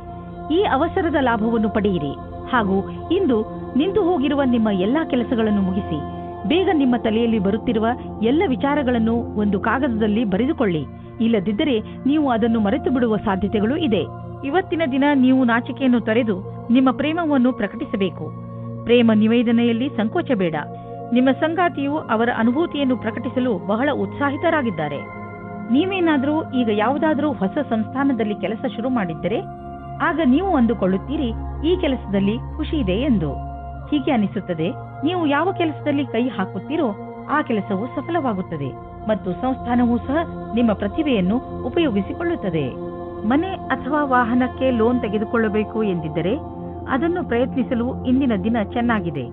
ಈ ಅವಸರದ ಲಾಭವನ್ನು ಪಡೆಯಿರಿ ಹಾಗೂ ಇಂದು ನಿಂತು ಹೋಗಿರುವ ನಿಮ್ಮ ಎಲ್ಲಾ ಕೆಲಸಗಳನ್ನು ಮುಗಿಸಿ. ಬೇಗ ನಿಮ್ಮ ತಲೆಯಲ್ಲಿ ಬರುತ್ತಿರುವ ಎಲ್ಲ ವಿಚಾರಗಳನ್ನು ಒಂದು ಕಾಗದದಲ್ಲಿ ಬರೆದುಕೊಳ್ಳಿ. ಇಲ್ಲದಿದ್ದರೆ ನೀವು ಅದನ್ನು ಮರೆತು ಬಿಡುವ ಸಾಧ್ಯತೆಗಳು ಇದೆ. ಇವತ್ತಿನ ದಿನ ನೀವು ನಾಚಿಕೆಯನ್ನು ತೊರೆದು ನಿಮ್ಮ ಪ್ರೇಮವನ್ನು ಪ್ರಕಟಿಸಬೇಕು. ಪ್ರೇಮ ನಿವೇದನೆಯಲ್ಲಿ ಸಂಕೋಚ ಬೇಡ. ನಿಮ್ಮ ಸಂಗಾತಿಯು ಅವರ ಅನುಭೂತಿಯನ್ನು ಪ್ರಕಟಿಸಲು ಬಹಳ ಉತ್ಸಾಹಿತರಾಗಿದ್ದಾರೆ. ನೀವೇನಾದರೂ ಈಗ ಯಾವುದಾದರೂ ಹೊಸ ಸಂಸ್ಥಾನದಲ್ಲಿ ಕೆಲಸ ಶುರು ಮಾಡಿದ್ದರೆ ಆಗ ನೀವು ಅಂದುಕೊಳ್ಳುತ್ತೀರಿ ಈ ಕೆಲಸದಲ್ಲಿ ಖುಷಿ ಇದೆ ಎಂದು. ಹೀಗೆ ಅನಿಸುತ್ತದೆ, ನೀವು ಯಾವ ಕೆಲಸದಲ್ಲಿ ಕೈ ಹಾಕುತ್ತೀರೋ ಆ ಕೆಲಸವು ಸಫಲವಾಗುತ್ತದೆ ಮತ್ತು ಸಂಸ್ಥಾನವೂ ಸಹ ನಿಮ್ಮ ಪ್ರತಿಭೆಯನ್ನು ಉಪಯೋಗಿಸಿಕೊಳ್ಳುತ್ತದೆ. ಮನೆ ಅಥವಾ ವಾಹನಕ್ಕೆ ಲೋನ್ ತೆಗೆದುಕೊಳ್ಳಬೇಕು ಎಂದಿದ್ದರೆ ಅದನ್ನು ಪ್ರಯತ್ನಿಸಲು ಇಂದಿನ ದಿನ ಚೆನ್ನಾಗಿದೆ.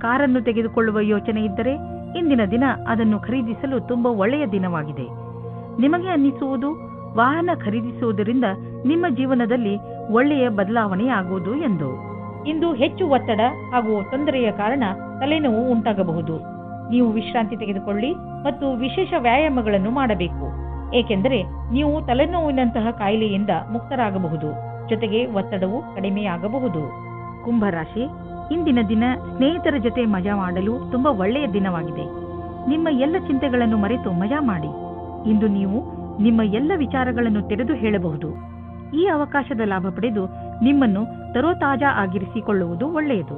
ಕಾರನ್ನು ತೆಗೆದುಕೊಳ್ಳುವ ಯೋಚನೆ ಇದ್ದರೆ ಇಂದಿನ ದಿನ ಅದನ್ನು ಖರೀದಿಸಲು ತುಂಬಾ ಒಳ್ಳೆಯ ದಿನವಾಗಿದೆ. ನಿಮಗೆ ಅನ್ನಿಸುವುದು ವಾಹನ ಖರೀದಿಸುವುದರಿಂದ ನಿಮ್ಮ ಜೀವನದಲ್ಲಿ ಒಳ್ಳೆಯ ಬದಲಾವಣೆಯಾಗುವುದು ಎಂದು. ಇಂದು ಹೆಚ್ಚು ಒತ್ತಡ ಹಾಗೂ ತೊಂದರೆಯ ಕಾರಣ ತಲೆನೋವು ಉಂಟಾಗಬಹುದು. ನೀವು ವಿಶ್ರಾಂತಿ ತೆಗೆದುಕೊಳ್ಳಿ ಮತ್ತು ವಿಶೇಷ ವ್ಯಾಯಾಮಗಳನ್ನು ಮಾಡಬೇಕು, ಏಕೆಂದರೆ ನೀವು ತಲೆನೋವಿನಂತಹ ಕಾಯಿಲೆಯಿಂದ ಮುಕ್ತರಾಗಬಹುದು. ಜೊತೆಗೆ ಒತ್ತಡವು ಕಡಿಮೆಯಾಗಬಹುದು. ಕುಂಭರಾಶಿ, ಇಂದಿನ ದಿನ ಸ್ನೇಹಿತರ ಜೊತೆ ಮಜಾ ಮಾಡಲು ತುಂಬಾ ಒಳ್ಳೆಯ ದಿನವಾಗಿದೆ. ನಿಮ್ಮ ಎಲ್ಲ ಚಿಂತೆಗಳನ್ನು ಮರೆತು ಮಜಾ ಮಾಡಿ. ಇಂದು ನೀವು ನಿಮ್ಮ ಎಲ್ಲ ವಿಚಾರಗಳನ್ನು ತೆರೆದು ಹೇಳಬಹುದು. ಈ ಅವಕಾಶದ ಲಾಭ ಪಡೆದು ನಿಮ್ಮನ್ನು ತರೋತಾಜಾ ಆಗಿರಿಸಿಕೊಳ್ಳುವುದು ಒಳ್ಳೆಯದು.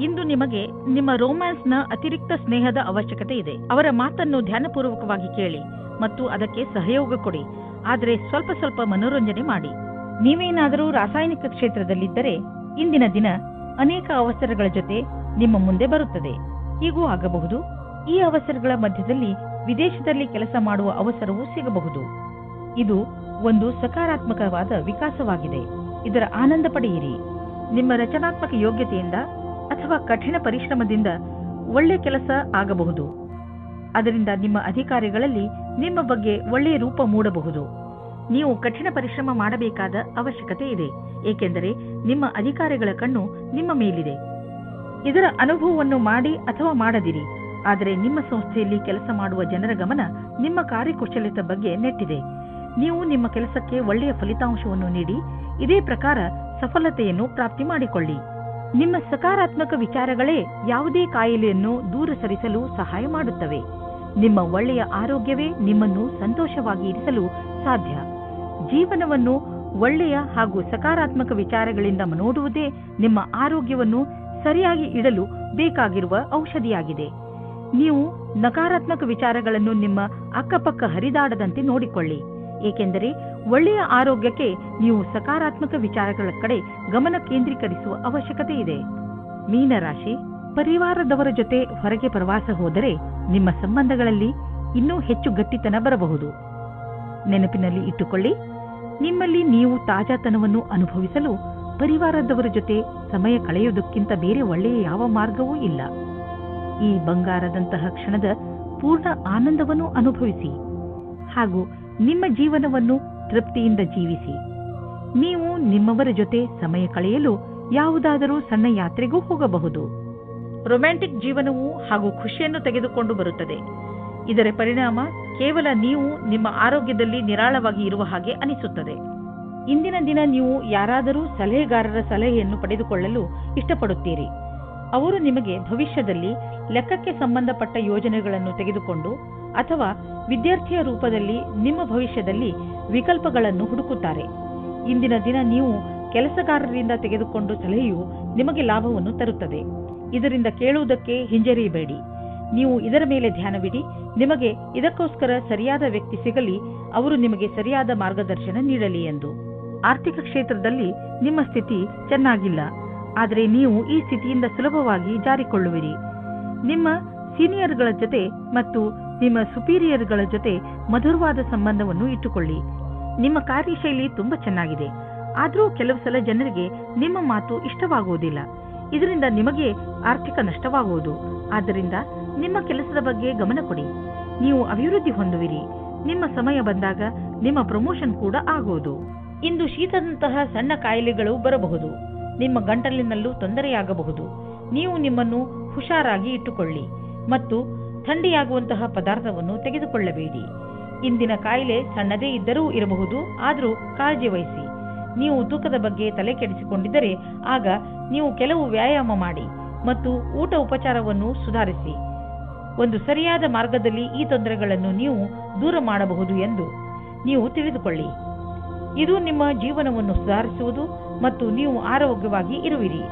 ಇಂದು ನಿಮಗೆ ನಿಮ್ಮ ರೋಮ್ಯಾನ್ಸ್ನ ಅತಿರಿಕ್ತ ಸ್ನೇಹದ ಅವಶ್ಯಕತೆ ಇದೆ. ಅವರ ಮಾತನ್ನು ಧ್ಯಾನಪೂರ್ವಕವಾಗಿ ಕೇಳಿ ಮತ್ತು ಅದಕ್ಕೆ ಸಹಯೋಗ ಕೊಡಿ. ಆದರೆ ಸ್ವಲ್ಪ ಸ್ವಲ್ಪ ಮನೋರಂಜನೆ ಮಾಡಿ. ನೀವೇನಾದರೂ ರಾಸಾಯನಿಕ ಕ್ಷೇತ್ರದಲ್ಲಿದ್ದರೆ ಇಂದಿನ ದಿನ ಅನೇಕ ಅವಸರಗಳ ಜೊತೆ ನಿಮ್ಮ ಮುಂದೆ ಬರುತ್ತದೆ. ಹೀಗೂ ಆಗಬಹುದು, ಈ ಅವಸರಗಳ ಮಧ್ಯದಲ್ಲಿ ವಿದೇಶದಲ್ಲಿ ಕೆಲಸ ಮಾಡುವ ಅವಸರವೂ ಸಿಗಬಹುದು. ಇದು ಒಂದು ಸಕಾರಾತ್ಮಕವಾದ ವಿಕಾಸವಾಗಿದೆ. ಇದರ ಆನಂದ ಪಡೆಯಿರಿ. ನಿಮ್ಮ ರಚನಾತ್ಮಕ ಯೋಗ್ಯತೆಯಿಂದ ಅಥವಾ ಕಠಿಣ ಪರಿಶ್ರಮದಿಂದ ಒಳ್ಳೆ ಕೆಲಸ ಆಗಬಹುದು. ಅದರಿಂದ ನಿಮ್ಮ ಅಧಿಕಾರಿಗಳಲ್ಲಿ ನಿಮ್ಮ ಬಗ್ಗೆ ಒಳ್ಳೆಯ ರೂಪ ಮೂಡಬಹುದು. ನೀವು ಕಠಿಣ ಪರಿಶ್ರಮ ಮಾಡಬೇಕಾದ ಅವಶ್ಯಕತೆ ಇದೆ, ಏಕೆಂದರೆ ನಿಮ್ಮ ಅಧಿಕಾರಿಗಳ ಕಣ್ಣು ನಿಮ್ಮ ಮೇಲಿದೆ. ಇದರ ಅನುಭವವನ್ನು ಮಾಡಿ ಅಥವಾ ಮಾಡದಿರಿ, ಆದರೆ ನಿಮ್ಮ ಸಂಸ್ಥೆಯಲ್ಲಿ ಕೆಲಸ ಮಾಡುವ ಜನರ ಗಮನ ನಿಮ್ಮ ಕಾರ್ಯಕುಶಲತೆ ಬಗ್ಗೆ ನೆಟ್ಟಿದೆ. ನೀವು ನಿಮ್ಮ ಕೆಲಸಕ್ಕೆ ಒಳ್ಳೆಯ ಫಲಿತಾಂಶವನ್ನು ನೀಡಿ ಇದೇ ಪ್ರಕಾರ ಸಫಲತೆಯನ್ನು ಪ್ರಾಪ್ತಿ ಮಾಡಿಕೊಳ್ಳಿ. ನಿಮ್ಮ ಸಕಾರಾತ್ಮಕ ವಿಚಾರಗಳೇ ಯಾವುದೇ ಕಾಯಿಲೆಯನ್ನು ದೂರ ಸರಿಸಲು ಸಹಾಯ ಮಾಡುತ್ತವೆ. ನಿಮ್ಮ ಒಳ್ಳೆಯ ಆರೋಗ್ಯವೇ ನಿಮ್ಮನ್ನು ಸಂತೋಷವಾಗಿ ಇರಿಸಲು ಸಾಧ್ಯ. ಜೀವನವನ್ನು ಒಳ್ಳೆಯ ಹಾಗೂ ಸಕಾರಾತ್ಮಕ ವಿಚಾರಗಳಿಂದ ನೋಡುವುದೇ ನಿಮ್ಮ ಆರೋಗ್ಯವನ್ನು ಸರಿಯಾಗಿ ಇಡಲು ಬೇಕಾಗಿರುವ ಔಷಧಿಯಾಗಿದೆ. ನೀವು ನಕಾರಾತ್ಮಕ ವಿಚಾರಗಳನ್ನು ನಿಮ್ಮ ಅಕ್ಕಪಕ್ಕ ಹರಿದಾಡದಂತೆ ನೋಡಿಕೊಳ್ಳಿ, ಏಕೆಂದರೆ ಒಳ್ಳೆಯ ಆರೋಗ್ಯಕ್ಕೆ ನೀವು ಸಕಾರಾತ್ಮಕ ವಿಚಾರಗಳ ಕಡೆ ಗಮನ ಕೇಂದ್ರೀಕರಿಸುವ ಅವಶ್ಯಕತೆ ಇದೆ. ಮೀನರಾಶಿ, ಪರಿವಾರದವರ ಜೊತೆ ಹೊರಗೆ ಪ್ರವಾಸ ಹೋದರೆ ನಿಮ್ಮ ಸಂಬಂಧಗಳಲ್ಲಿ ಇನ್ನೂ ಹೆಚ್ಚು ಗಟ್ಟಿತನ ಬರಬಹುದು. ನೆನಪಿನಲ್ಲಿ ಇಟ್ಟುಕೊಳ್ಳಿ, ನಿಮ್ಮಲ್ಲಿ ನೀವು ತಾಜಾತನವನ್ನು ಅನುಭವಿಸಲು ಪರಿವಾರದವರ ಜೊತೆ ಸಮಯ ಕಳೆಯುವುದಕ್ಕಿಂತ ಬೇರೆ ಒಳ್ಳೆಯ ಯಾವ ಮಾರ್ಗವೂ ಇಲ್ಲ. ಈ ಬಂಗಾರದಂತಹ ಕ್ಷಣದ ಪೂರ್ಣ ಆನಂದವನ್ನು ಅನುಭವಿಸಿ ಹಾಗೂ ನಿಮ್ಮ ಜೀವನವನ್ನು ತೃಪ್ತಿಯಿಂದ ಜೀವಿಸಿ. ನೀವು ನಿಮ್ಮವರ ಜೊತೆ ಸಮಯ ಕಳೆಯಲು ಯಾವುದಾದರೂ ಸಣ್ಣ ಯಾತ್ರೆಗೂ ಹೋಗಬಹುದು. ರೊಮ್ಯಾಂಟಿಕ್ ಜೀವನವು ಹಾಗೂ ಖುಷಿಯನ್ನು ತೆಗೆದುಕೊಂಡು ಬರುತ್ತದೆ. ಇದರ ಪರಿಣಾಮ ಕೇವಲ ನೀವು ನಿಮ್ಮ ಆರೋಗ್ಯದಲ್ಲಿ ನಿರಾಳವಾಗಿ ಇರುವ ಹಾಗೆ ಅನಿಸುತ್ತದೆ. ಇಂದಿನ ದಿನ ನೀವು ಯಾರಾದರೂ ಸಲಹೆಗಾರರ ಸಲಹೆಯನ್ನು ಪಡೆದುಕೊಳ್ಳಲು ಇಷ್ಟಪಡುತ್ತೀರಿ. ಅವರು ನಿಮಗೆ ಭವಿಷ್ಯದಲ್ಲಿ ಲೆಕ್ಕಕ್ಕೆ ಸಂಬಂಧಪಟ್ಟ ಯೋಜನೆಗಳನ್ನು ತೆಗೆದುಕೊಂಡು ಅಥವಾ ವಿದ್ಯಾರ್ಥಿಯ ರೂಪದಲ್ಲಿ ನಿಮ್ಮ ಭವಿಷ್ಯದಲ್ಲಿ ವಿಕಲ್ಪಗಳನ್ನು ಹುಡುಕುತ್ತಾರೆ. ಇಂದಿನ ದಿನ ನೀವು ಕೆಲಸಗಾರರಿಂದ ತೆಗೆದುಕೊಂಡು ಸಲಹೆಯು ನಿಮಗೆ ಲಾಭವನ್ನು ತರುತ್ತದೆ. ಇದರಿಂದ ಕೇಳುವುದಕ್ಕೆ ಹಿಂಜರಿಯಬೇಡಿ. ನೀವು ಇದರ ಮೇಲೆ ಧ್ಯಾನವಿಡಿ. ನಿಮಗೆ ಇದಕ್ಕೋಸ್ಕರ ಸರಿಯಾದ ವ್ಯಕ್ತಿ ಸಿಗಲಿ, ಅವರು ನಿಮಗೆ ಸರಿಯಾದ ಮಾರ್ಗದರ್ಶನ ನೀಡಲಿ ಎಂದು. ಆರ್ಥಿಕ ಕ್ಷೇತ್ರದಲ್ಲಿ ನಿಮ್ಮ ಸ್ಥಿತಿ ಚೆನ್ನಾಗಿಲ್ಲ, ಆದರೆ ನೀವು ಈ ಸ್ಥಿತಿಯಿಂದ ಸುಲಭವಾಗಿ ಜಾರಿಕೊಳ್ಳುವಿರಿ. ನಿಮ್ಮ ಸೀನಿಯರ್ಗಳ ಜೊತೆ ಮತ್ತು ನಿಮ್ಮ ಸುಪೀರಿಯರ್ಗಳ ಜೊತೆ ಮಧುರವಾದ ಸಂಬಂಧವನ್ನು ಇಟ್ಟುಕೊಳ್ಳಿ. ನಿಮ್ಮ ಕಾರ್ಯಶೈಲಿ ತುಂಬಾ ಚೆನ್ನಾಗಿದೆ, ಆದರೂ ಕೆಲವು ಸಲ ಜನರಿಗೆ ನಿಮ್ಮ ಮಾತು ಇಷ್ಟವಾಗುವುದಿಲ್ಲ. ಇದರಿಂದ ನಿಮಗೆ ಆರ್ಥಿಕ ನಷ್ಟವಾಗುವುದು. ಆದ್ದರಿಂದ ನಿಮ್ಮ ಕೆಲಸದ ಬಗ್ಗೆ ಗಮನ ಕೊಡಿ. ನೀವು ಅಭಿವೃದ್ಧಿ ಹೊಂದುವಿರಿ. ನಿಮ್ಮ ಸಮಯ ಬಂದಾಗ ನಿಮ್ಮ ಪ್ರಮೋಷನ್ ಕೂಡ ಆಗುವುದು. ಇಂದು ಶೀತದಂತಹ ಸಣ್ಣ ಕಾಯಿಲೆಗಳು ಬರಬಹುದು. ನಿಮ್ಮ ಗಂಟಲಿನಲ್ಲೂ ತೊಂದರೆಯಾಗಬಹುದು. ನೀವು ನಿಮ್ಮನ್ನು ಹುಷಾರಾಗಿ ಇಟ್ಟುಕೊಳ್ಳಿ ಮತ್ತು ಥಂಡಿಯಾಗುವಂತಹ ಪದಾರ್ಥವನ್ನು ತೆಗೆದುಕೊಳ್ಳಬೇಡಿ. ಇಂದಿನ ಕಾಯಿಲೆ ಸಣ್ಣದೇ ಇದ್ದರೂ ಇರಬಹುದು, ಆದರೂ ಕಾಳಜಿ ವಹಿಸಿ. ನೀವು ತೂಕದ ಬಗ್ಗೆ ತಲೆ ಕೆಡಿಸಿಕೊಂಡಿದ್ದರೆ ಆಗ ನೀವು ಕೆಲವು ವ್ಯಾಯಾಮ ಮಾಡಿ ಮತ್ತು ಊಟ ಉಪಚಾರವನ್ನು ಸುಧಾರಿಸಿ. ಒಂದು ಸರಿಯಾದ ಮಾರ್ಗದಲ್ಲಿ ಈ ತೊಂದರೆಗಳನ್ನು ನೀವು ದೂರ ಮಾಡಬಹುದು ಎಂದು ನೀವು ತಿಳಿದುಕೊಳ್ಳಿ. ಇದು ನಿಮ್ಮ ಜೀವನವನ್ನು ಸುಧಾರಿಸುವುದು ಮತ್ತು ನೀವು ಆರೋಗ್ಯವಾಗಿ ಇರುವಿರಿ.